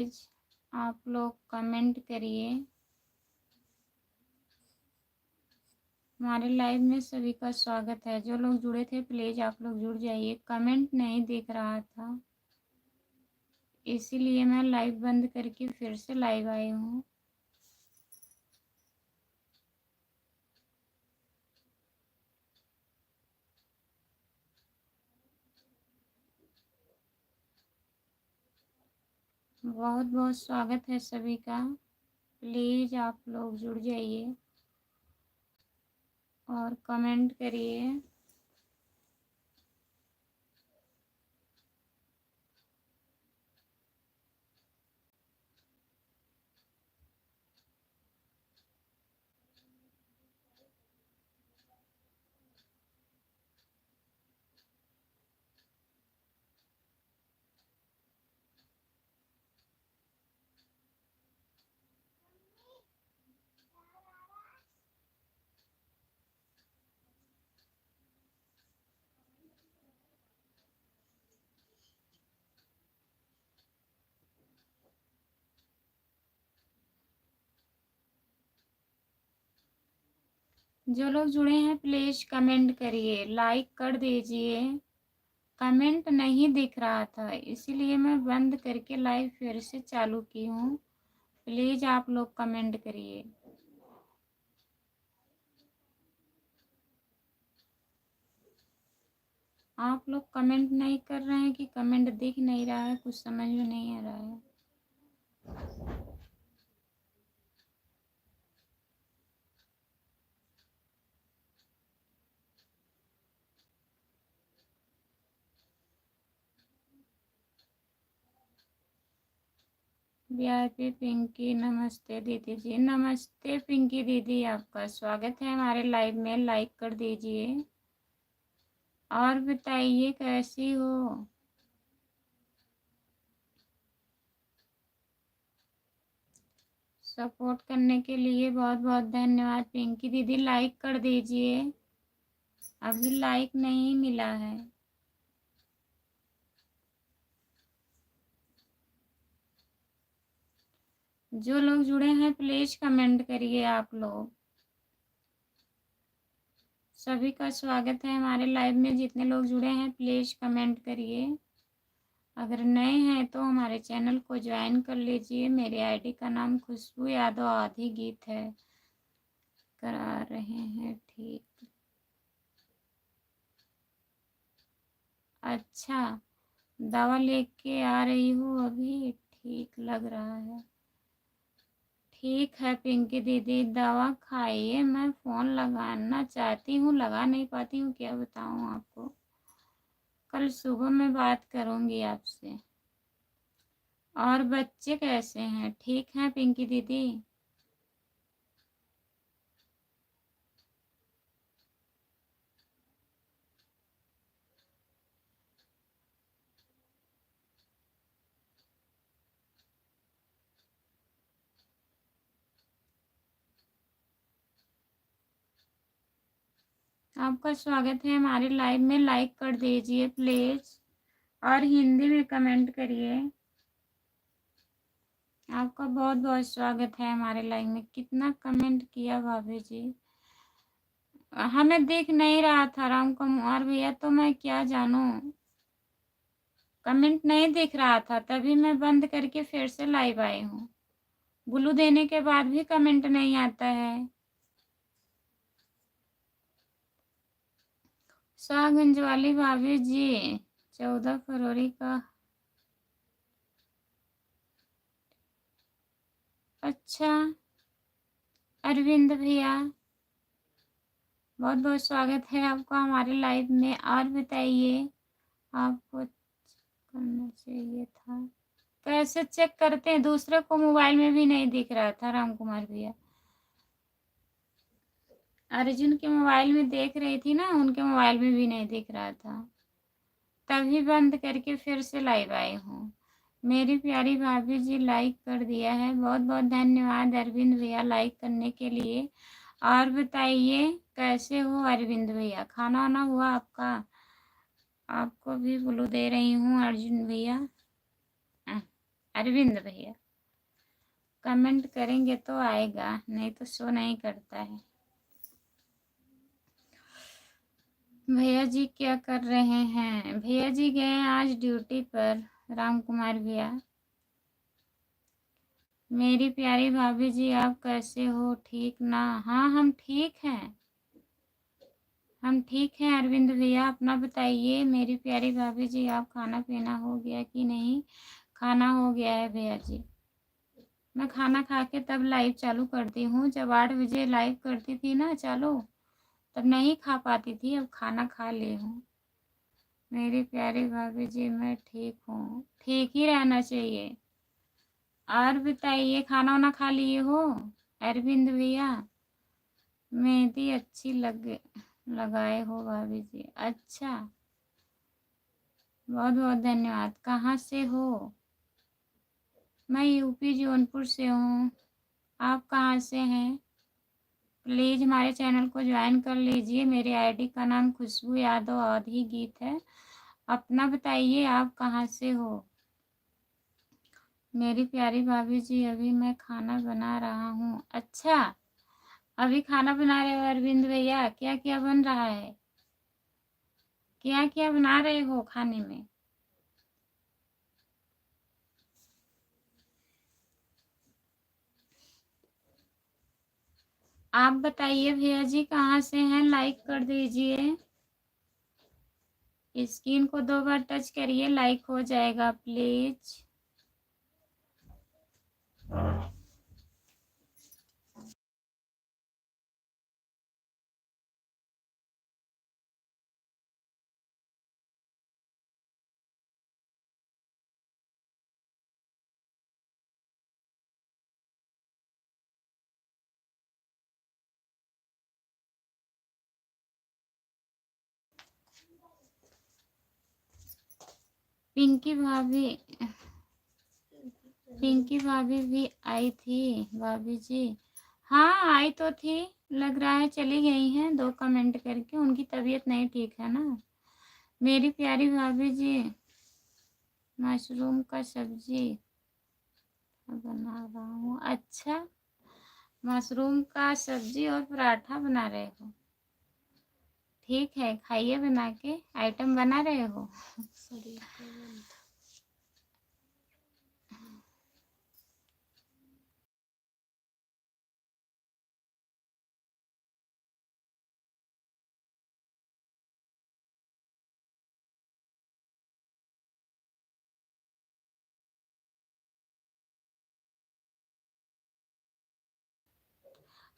आप लोग कमेंट करिए। हमारे लाइव में सभी का स्वागत है। जो लोग जुड़े थे प्लीज़ आप लोग जुड़ जाइए। कमेंट नहीं दिख रहा था, इसीलिए मैं लाइव बंद करके फिर से लाइव आई हूँ। बहुत बहुत स्वागत है सभी का। प्लीज़ आप लोग जुड़ जाइए और कमेंट करिए। जो लोग जुड़े हैं प्लीज़ कमेंट करिए, लाइक कर दीजिए। कमेंट नहीं दिख रहा था, इसीलिए मैं बंद करके लाइव फिर से चालू की हूँ। प्लीज़ आप लोग कमेंट करिए। आप लोग कमेंट नहीं कर रहे हैं कि कमेंट दिख नहीं रहा है, कुछ समझ में नहीं आ रहा है। वीआईपी पिंकी, नमस्ते दीदी जी। नमस्ते पिंकी दीदी, आपका स्वागत है हमारे लाइव में। लाइक कर दीजिए और बताइए कैसी हो। सपोर्ट करने के लिए बहुत बहुत धन्यवाद पिंकी दीदी। लाइक कर दीजिए, अभी लाइक नहीं मिला है। जो लोग जुड़े हैं प्लीज़ कमेंट करिए आप लोग। सभी का स्वागत है हमारे लाइव में। जितने लोग जुड़े हैं प्लीज़ कमेंट करिए। अगर नए हैं तो हमारे चैनल को ज्वाइन कर लीजिए। मेरी आईडी का नाम खुशबू यादव आधी गीत है। करा रहे हैं ठीक। अच्छा, दवा लेके आ रही हूँ अभी, ठीक लग रहा है। ठीक है पिंकी दीदी, दवा खाइए। मैं फ़ोन लगाना चाहती हूँ, लगा नहीं पाती हूँ, क्या बताऊँ आपको। कल सुबह मैं बात करूँगी आपसे। और बच्चे कैसे हैं, ठीक हैं पिंकी दीदी? आपका स्वागत है हमारे लाइव में। लाइक कर दीजिए प्लीज़ और हिंदी में कमेंट करिए। आपका बहुत बहुत स्वागत है हमारे लाइव में। कितना कमेंट किया भाभी जी। हमें दिख नहीं रहा था राम कुमार भैया, तो मैं क्या जानूं। कमेंट नहीं दिख रहा था, तभी मैं बंद करके फिर से लाइव आई हूँ। ब्लू देने के बाद भी कमेंट नहीं आता है। शाहगंज वाली भाभी जी 14 फरवरी का। अच्छा, अरविंद भैया बहुत बहुत स्वागत है आपका हमारे लाइव में। और बताइए, आपको करना चाहिए था। कैसे चेक करते हैं? दूसरे को मोबाइल में भी नहीं दिख रहा था राम कुमार भैया। अर्जुन के मोबाइल में देख रही थी ना, उनके मोबाइल में भी नहीं दिख रहा था, तभी बंद करके फिर से लाइव आई हूँ। मेरी प्यारी भाभी जी लाइक कर दिया है, बहुत बहुत धन्यवाद अरविंद भैया लाइक करने के लिए। और बताइए कैसे हो अरविंद भैया, खाना वाना हुआ आपका? आपको भी ब्लू दे रही हूँ अर्जुन भैया। अरविंद भैया कमेंट करेंगे तो आएगा, नहीं तो शो नहीं करता है। भैया जी क्या कर रहे हैं? भैया जी गए आज ड्यूटी पर। राम कुमार भैया। मेरी प्यारी भाभी जी आप कैसे हो? ठीक ना? हाँ हम ठीक हैं, हम ठीक हैं अरविंद भैया। अपना बताइए मेरी प्यारी भाभी जी, आप खाना पीना हो गया कि नहीं? खाना हो गया है भैया जी। मैं खाना खा के तब लाइव चालू करती हूँ। जब 8 बजे लाइव करती थी ना चालू, तब नहीं खा पाती थी, अब खाना खा ली हूँ। मेरी प्यारी भाभी जी मैं ठीक हूँ। ठीक ही रहना चाहिए। और बताइए खाना वाना खा लिए हो अरविंद भैया? मेहंदी अच्छी लगाए हो भाभी जी। अच्छा, बहुत बहुत धन्यवाद। कहाँ से हो? मैं यूपी जौनपुर से हूँ। आप कहाँ से हैं? प्लीज़ हमारे चैनल को ज्वाइन कर लीजिए। मेरी आईडी का नाम खुशबू यादव अवधी गीत है। अपना बताइए आप कहाँ से हो? मेरी प्यारी भाभी जी अभी मैं खाना बना रहा हूँ। अच्छा, अभी खाना बना रहे हो अरविंद भैया? क्या क्या बन रहा है? क्या क्या बना रहे हो खाने में? आप बताइए भैया जी कहाँ से हैं? लाइक कर दीजिए। स्क्रीन को 2 बार टच करिए, लाइक हो जाएगा प्लीज। पिंकी भाभी, पिंकी भाभी भी आई थी भाभी जी। हाँ आई तो थी, लग रहा है चली गई हैं 2 कमेंट करके। उनकी तबीयत नहीं ठीक है ना। मेरी प्यारी भाभी जी मशरूम का सब्जी बना रहा हूँ। अच्छा, मशरूम का सब्जी और पराठा बना रहे हो? ठीक है, खाइए बना के। आइटम बना रहे हो?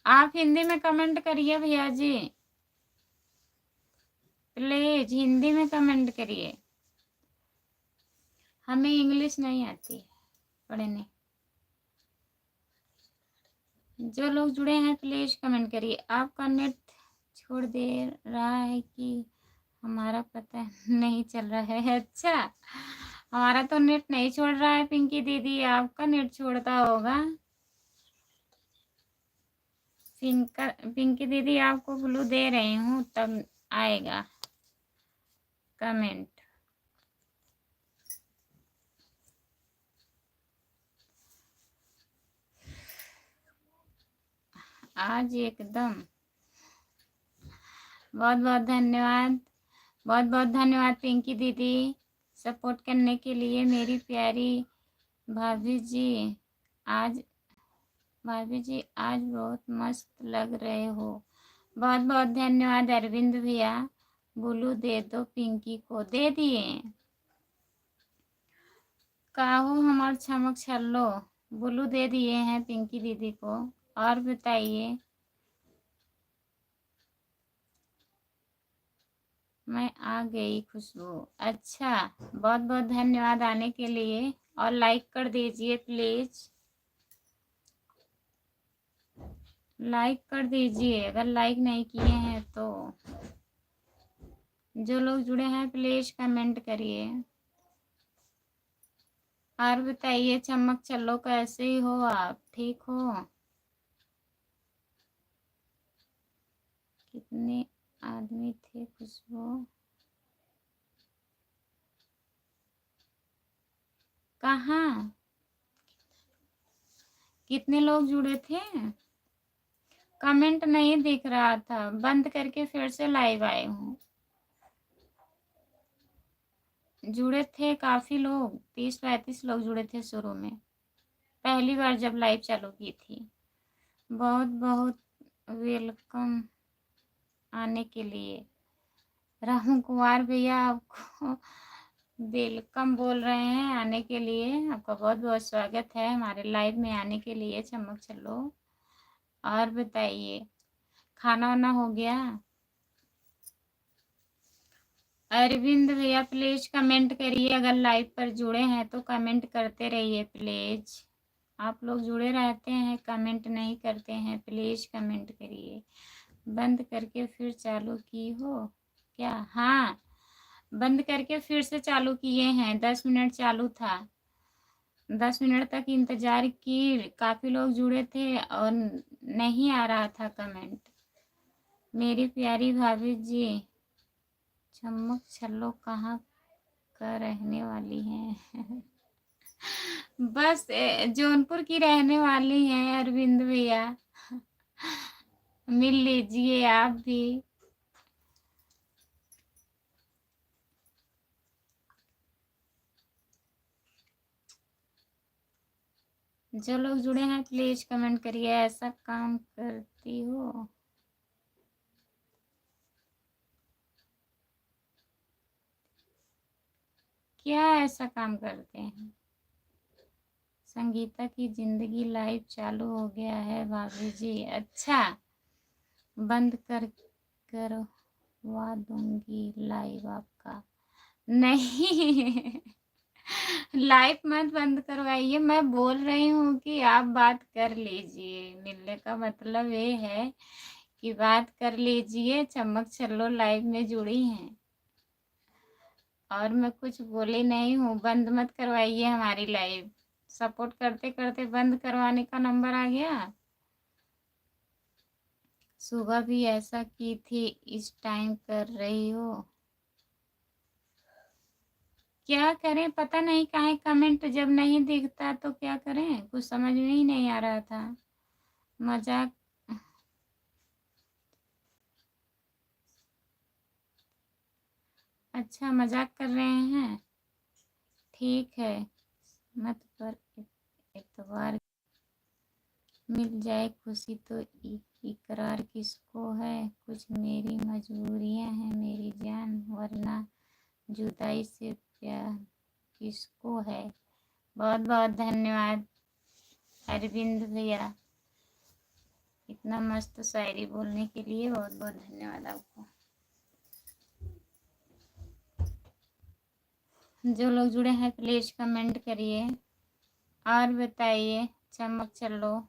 आप हिंदी में कमेंट करिए भैया जी, प्लीज हिंदी में कमेंट करिए। हमें इंग्लिश नहीं आती पढ़ने। जो लोग जुड़े हैं प्लीज कमेंट करिए। आपका नेट छोड़ दे रहा है कि हमारा पता नहीं चल रहा है? अच्छा, हमारा तो नेट नहीं छोड़ रहा है पिंकी दीदी, आपका नेट छोड़ता होगा। पिंकी दीदी आपको ब्लू दे रही हूँ तब आएगा कमेंट। आज एकदम बहुत बहुत धन्यवाद, बहुत बहुत धन्यवाद पिंकी दीदी सपोर्ट करने के लिए। मेरी प्यारी भाभी जी आज, भाभी जी आज बहुत मस्त लग रहे हो। बहुत बहुत धन्यवाद अरविंद भैया। ब्लू दे दो पिंकी को। दे दिए। काहो हमार चमक छल्लो, ब्लू दे दिए हैं पिंकी दीदी को। और बताइए। मैं आ गई खुशबू। अच्छा, बहुत बहुत धन्यवाद आने के लिए। और लाइक कर दीजिए प्लीज, लाइक कर दीजिए अगर लाइक नहीं किए हैं तो। जो लोग जुड़े हैं प्लीज कमेंट करिए। और बताइए चमक चलो कैसे ही हो आप? ठीक हो? कितने आदमी थे खुशबू? कहाँ? कितने लोग जुड़े थे? कमेंट नहीं दिख रहा था, बंद करके फिर से लाइव आए हूँ। जुड़े थे काफ़ी लोग, 30-35 लोग जुड़े थे शुरू में, पहली बार जब लाइव चालू की थी। बहुत बहुत वेलकम आने के लिए। राम कुमार भैया आपको वेलकम बोल रहे हैं आने के लिए। आपका बहुत बहुत स्वागत है हमारे लाइव में आने के लिए। चमक चलो। और बताइए, खाना वाना हो गया? अरविंद भैया प्लीज कमेंट करिए, अगर लाइव पर जुड़े हैं तो कमेंट करते रहिए प्लीज। आप लोग जुड़े रहते हैं, कमेंट नहीं करते हैं, प्लीज कमेंट करिए। बंद करके फिर चालू की हो क्या? हाँ, बंद करके फिर से चालू किए हैं। 10 मिनट चालू था, 10 मिनट तक इंतजार की। काफ़ी लोग जुड़े थे और नहीं आ रहा था कमेंट। मेरी प्यारी भाभी जी, चमक छल्लो कहाँ का रहने वाली हैं? बस जौनपुर की रहने वाली हैं अरविंद भैया। मिल लीजिए आप भी। जो लोग जुड़े हैं प्लीज कमेंट करिए। ऐसा काम करती हो? क्या ऐसा काम करते हैं? संगीता की जिंदगी लाइव चालू हो गया है भाभी जी। अच्छा, बंद करवा दूंगी लाइव आपका। नहीं, लाइव मत बंद करवाइए। मैं बोल रही हूँ कि आप बात कर लीजिए। मिलने का मतलब ये है कि बात कर लीजिए। चमक चलो लाइव में जुड़ी हैं और मैं कुछ बोली नहीं हूँ। बंद मत करवाइए हमारी लाइव। सपोर्ट करते करते बंद करवाने का नंबर आ गया। सुबह भी ऐसा की थी, इस टाइम कर रही हो। क्या करें, पता नहीं काहे कमेंट जब नहीं दिखता तो क्या करें, कुछ समझ में ही नहीं आ रहा था। मजाक, अच्छा मजाक कर रहे हैं, ठीक है। मत पर इतवार मिल जाए खुशी तो इकरार किसको है। कुछ मेरी मजबूरियां हैं मेरी जान, वरना जुदाई से प्यार किसको है। बहुत बहुत धन्यवाद अरविंद भैया, इतना मस्त शायरी बोलने के लिए। बहुत बहुत धन्यवाद आपको। जो लोग जुड़े हैं प्लीज कमेंट करिए और बताइए। चमक चलो।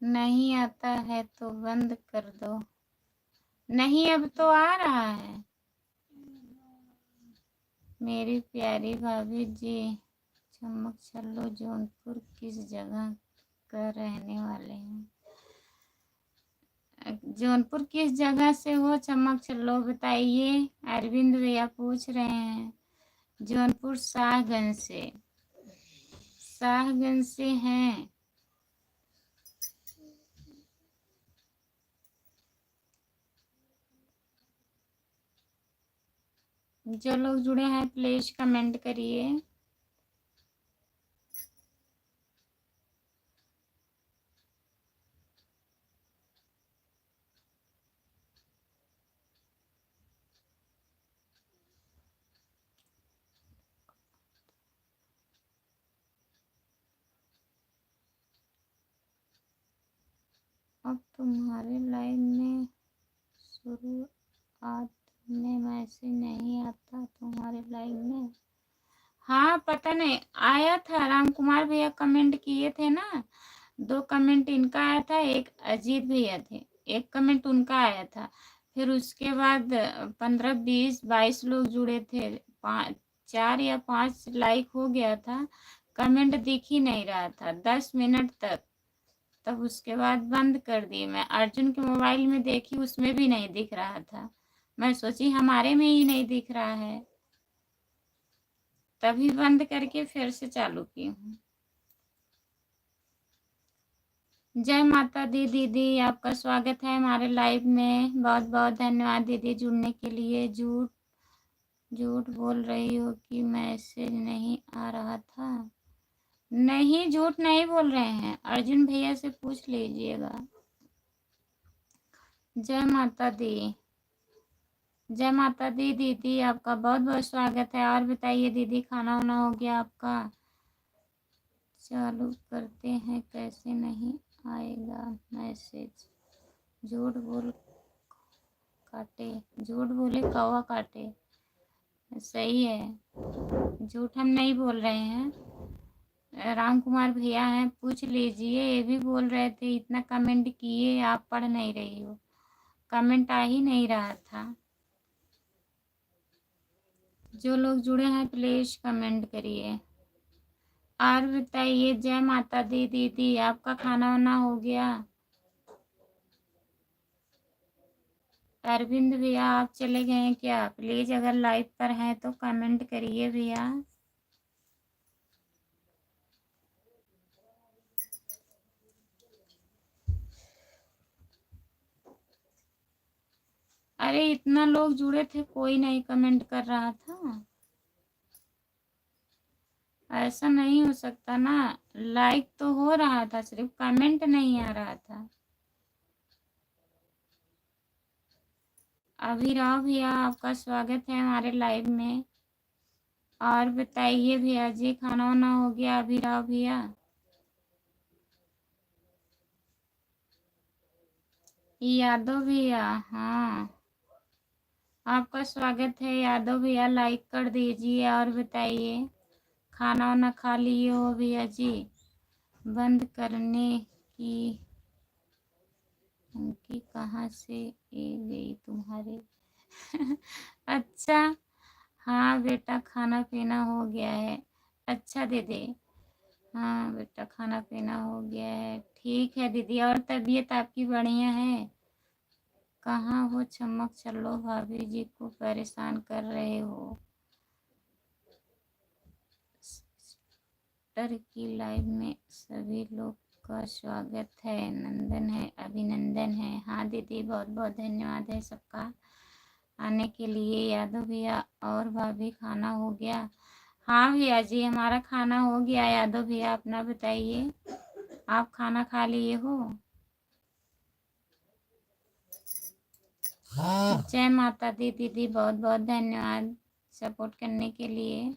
नहीं आता है तो बंद कर दो। नहीं, अब तो आ रहा है। मेरी प्यारी भाभी जी, चमक चलो जौनपुर किस जगह का रहने वाले हैं? जौनपुर किस जगह से हो चमक चलो बताइए। अरविंद भैया पूछ रहे हैं। जौनपुर शाहगंज से, शाहगंज से हैं। जो लोग जुड़े हैं प्लीज कमेंट करिए। अब तुम्हारे लाइव में शुरुआत में मैसेज नहीं आता तुम्हारे लाइव में? हाँ, पता नहीं आया था। राम कुमार भैया कमेंट किए थे ना, 2 कमेंट इनका आया था, एक अजीत भैया थे, एक कमेंट उनका आया था। फिर उसके बाद 15-20-22 लोग जुड़े थे, 4 या 5 लाइक हो गया था, कमेंट दिख ही नहीं रहा था 10 मिनट तक। तब उसके बाद बंद कर दी। मैं अर्जुन के मोबाइल में देखी, उसमें भी नहीं दिख रहा था। मैं सोची हमारे में ही नहीं दिख रहा है, तभी बंद करके फिर से चालू की हूँ। जय माता दी दीदी, आपका स्वागत है हमारे लाइव में। बहुत बहुत धन्यवाद दीदी जुड़ने के लिए। झूठ झूठ बोल रही हो कि मैसेज नहीं आ रहा था? नहीं, झूठ नहीं बोल रहे हैं, अर्जुन भैया से पूछ लीजिएगा। जय माता दी। जय माता दी दीदी, आपका बहुत बहुत स्वागत है। और बताइए दीदी, खाना वाना हो गया आपका? चालू करते हैं, कैसे नहीं आएगा मैसेज? झूठ बोल काटे, झूठ बोले कौवा काटे। सही है, झूठ हम नहीं बोल रहे हैं। राम कुमार भैया हैं, पूछ लीजिए। ये भी बोल रहे थे इतना कमेंट किए, आप पढ़ नहीं रही हो। कमेंट आ ही नहीं रहा था। जो लोग जुड़े हैं प्लीज कमेंट करिए। और बताइए, जय माता दी दीदी, आपका खाना वाना हो गया? अरविंद भैया आप चले गए हैं क्या? प्लीज अगर लाइव पर हैं तो कमेंट करिए भैया। अरे इतना लोग जुड़े थे, कोई नहीं कमेंट कर रहा था। ऐसा नहीं हो सकता ना, लाइक तो हो रहा था, सिर्फ कमेंट नहीं आ रहा था। अभिराव भैया आपका स्वागत है हमारे लाइव में। और बताइए भैया जी, खाना वाना हो गया अभिराव भैया? यादव भैया, हाँ आपका स्वागत है यादव भैया, लाइक कर दीजिए। और बताइए, खाना वाना खा लिए हो भैया जी? बंद करने की उनकी कहाँ से ए गई तुम्हारे? अच्छा, हाँ बेटा खाना पीना हो गया है। अच्छा दीदी, हाँ बेटा खाना पीना हो गया है। ठीक है दीदी, और तबीयत आपकी बढ़िया है? कहाँ हो चमक, चलो भाभी जी को परेशान कर रहे हो। सिस्टर की लाइव में सभी लोग का स्वागत है। नंदन है, अभिनंदन है। हाँ दीदी, बहुत बहुत धन्यवाद है सबका आने के लिए। यादव भैया और भाभी, खाना हो गया? हाँ भैया जी, हमारा खाना हो गया। यादव भैया अपना बताइए, आप खाना खा लिए हो? जय माता दी दीदी, बहुत बहुत धन्यवाद सपोर्ट करने के लिए।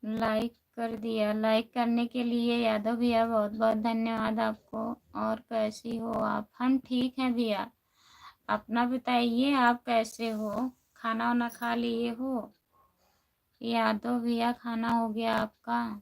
लाइक कर दिया, लाइक करने के लिए यादव भैया बहुत बहुत धन्यवाद आपको। और कैसी हो आप? हम ठीक हैं भैया, अपना बताइए आप कैसे हो? खाना वाना खा लिए हो? यादव भैया खाना हो गया आपका?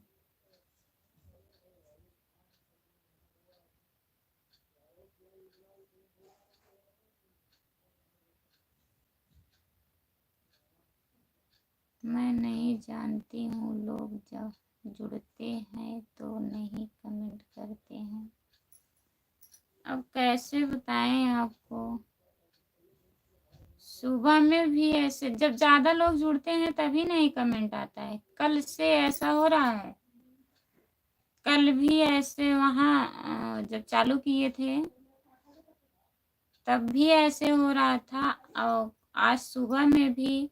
मैं नहीं जानती हूँ, लोग जब जुड़ते हैं तो नहीं कमेंट करते हैं। अब कैसे बताएं आपको? सुबह में भी ऐसे, जब ज़्यादा लोग जुड़ते हैं तभी नहीं कमेंट आता है। कल से ऐसा हो रहा है, कल भी ऐसे वहाँ जब चालू किए थे तब भी ऐसे हो रहा था। और आज सुबह में भी,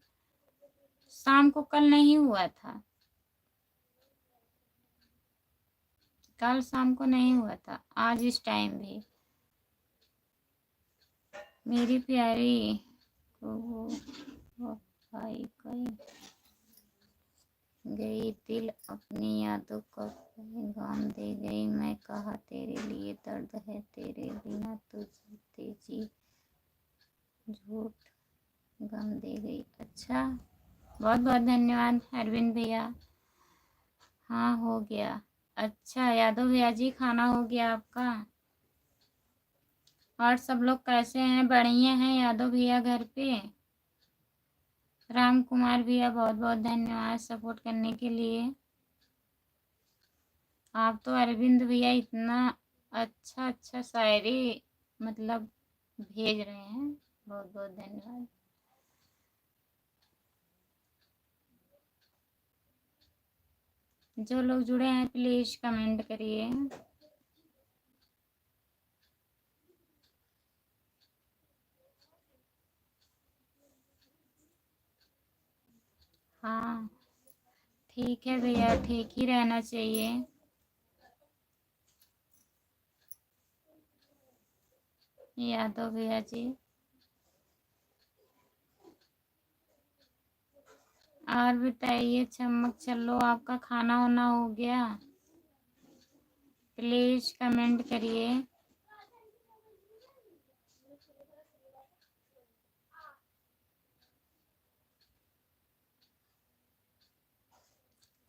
शाम को कल नहीं हुआ था, कल शाम को नहीं हुआ था, आज इस टाइम भी। मेरी प्यारी को वो भाई गई, दिल अपनी यादों का पैगाम दे गई। मैं कहा तेरे लिए दर्द है, तेरे बिना तो जीते जी झूठ गम दे गई। अच्छा, बहुत बहुत धन्यवाद अरविंद भैया। हाँ हो गया। अच्छा यादव भैया जी, खाना हो गया आपका? और सब लोग कैसे हैं? बढ़िया हैं यादव भैया घर पे? राम कुमार भैया बहुत बहुत धन्यवाद सपोर्ट करने के लिए। आप तो अरविंद भैया इतना अच्छा अच्छा शायरी मतलब भेज रहे हैं, बहुत बहुत धन्यवाद। जो लोग जुड़े हैं प्लीज कमेंट करिए। हाँ ठीक है भैया, ठीक ही रहना चाहिए। यादव भैया जी, और बताइए चमक चलो, आपका खाना वाना हो गया? प्लीज कमेंट करिए।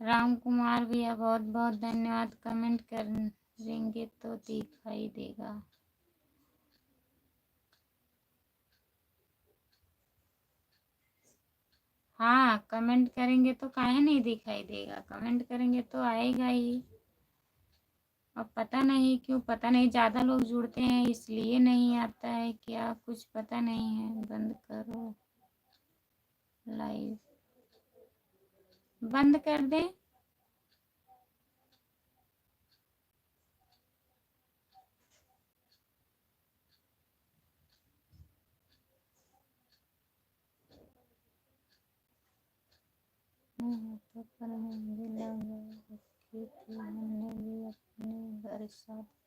राम कुमार भैया बहुत बहुत धन्यवाद, कमेंट करेंगे तो दिखाई देगा। हाँ कमेंट करेंगे तो काहे नहीं दिखाई देगा, कमेंट करेंगे तो आएगा ही। अब पता नहीं क्यों, पता नहीं ज़्यादा लोग जुड़ते हैं इसलिए नहीं आता है क्या, कुछ पता नहीं है। बंद करो लाइव, बंद कर दें? तो पर मेहंदी लगा रखी थी, हमने भी अपने घर साथ